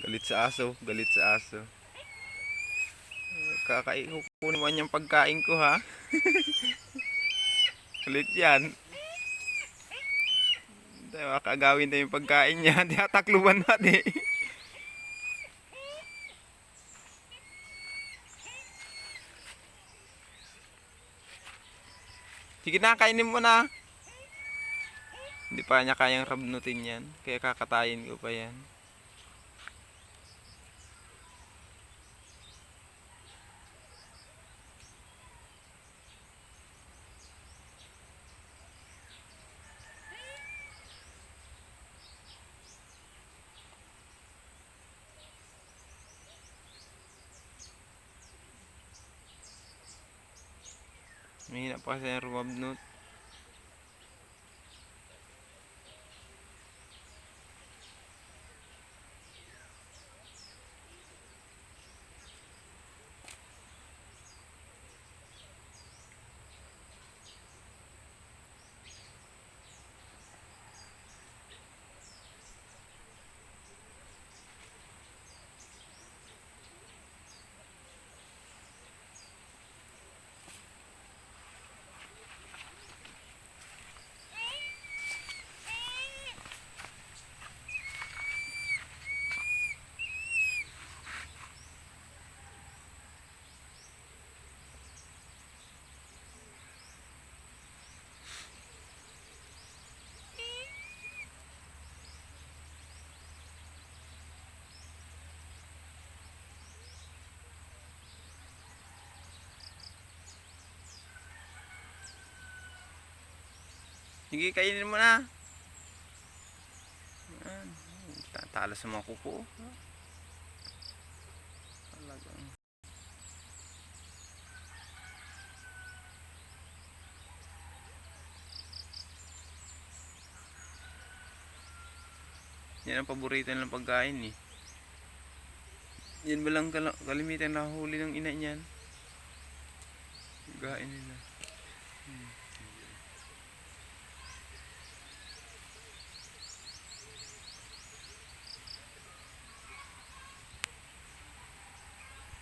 Galit sa aso, galit sa aso. Kukunin mo niyang pagkain ko ha. Galit yan. Makagawin na yung pagkain niya. Di atakluban natin. Sige na, kainin mo na. Hindi pa niya kayang rabnutin yan. Kaya kakatayin ko pa yan. Mahina pa kasi yung rumabnot. Sige, kainin mo na. Talas sa mga kuko. Talagang. Yan ang paborito nilang pagkain eh. Yan ba lang kalimitan na huli ng ina niyan? Pagkain nila.